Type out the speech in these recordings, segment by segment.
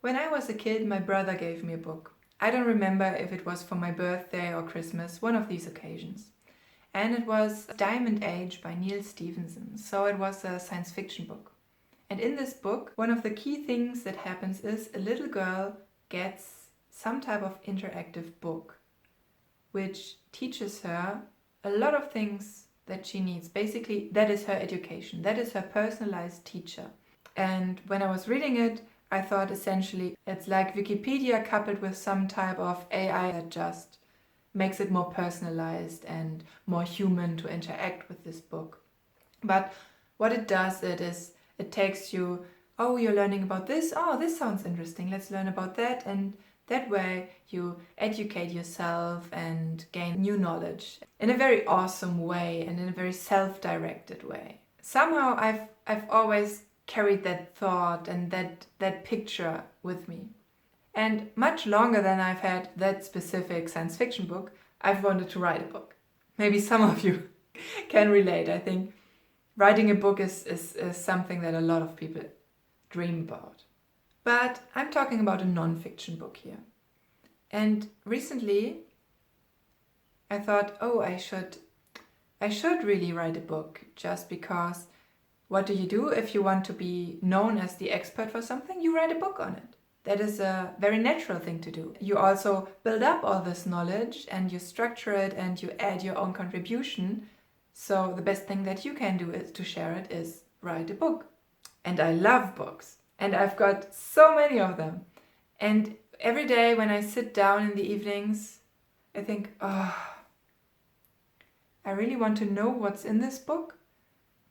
When I was a kid, my brother gave me a book. I don't remember if it was for my birthday or Christmas, one of these occasions. And it was Diamond Age by Neil Stephenson, so it was a science fiction book. And in this book, one of the key things that happens is a little girl gets some type of interactive book, which teaches her a lot of things that she needs. Basically, that is her education. That is her personalized teacher. And when I was reading it, I thought essentially it's like Wikipedia coupled with some type of AI that just makes it more personalized and more human to interact with this book. But what it does, it takes you, oh, you're learning about this, oh, this sounds interesting, let's learn about that, and that way you educate yourself and gain new knowledge in a very awesome way and in a very self-directed way. Somehow I've always carried that thought and that picture with me. And much longer than I've had that specific science fiction book, I've wanted to write a book. Maybe some of you can relate. I think writing a book is something that a lot of people dream about. But I'm talking about a non-fiction book here. And recently I thought, oh, I should really write a book, just because what do? If you want to be known as the expert for something, you write a book on it. That is a very natural thing to do. You also build up all this knowledge and you structure it and you add your own contribution. So the best thing that you can do is to share it is write a book. And I love books. And I've got so many of them. And every day when I sit down in the evenings, I think, oh, I really want to know what's in this book.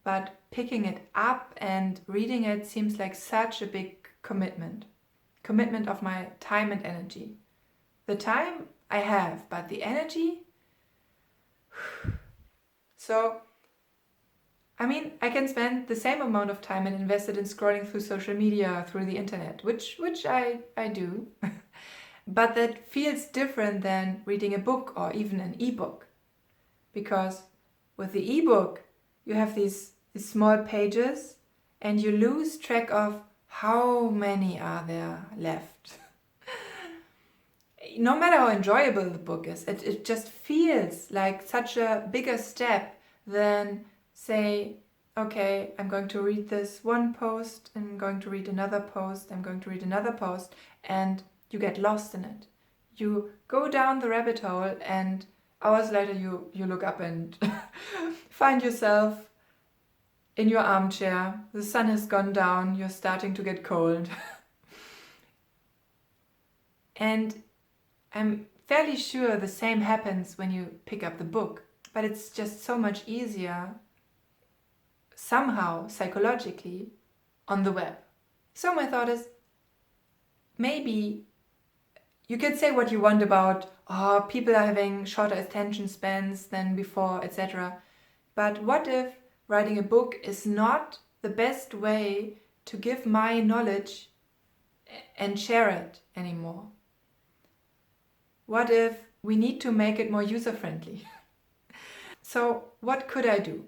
But picking it up and reading it seems like such a big commitment of my time and energy. The time I have, but the energy? So, I mean, I can spend the same amount of time and invest it in scrolling through social media, through the internet, which I do. But that feels different than reading a book or even an ebook. Because with the ebook, you have these small pages and you lose track of how many are there left. No matter how enjoyable the book is, it just feels like such a bigger step than, say, okay, I'm going to read this one post, I'm going to read another post, I'm going to read another post, and you get lost in it. You go down the rabbit hole and hours later you look up and find yourself in your armchair, the sun has gone down, you're starting to get cold. And I'm fairly sure the same happens when you pick up the book, but it's just so much easier, somehow, psychologically, on the web. So my thought is, maybe you can say what you want about, oh, people are having shorter attention spans than before, etc. But what if writing a book is not the best way to give my knowledge and share it anymore? What if we need to make it more user-friendly? So what could I do?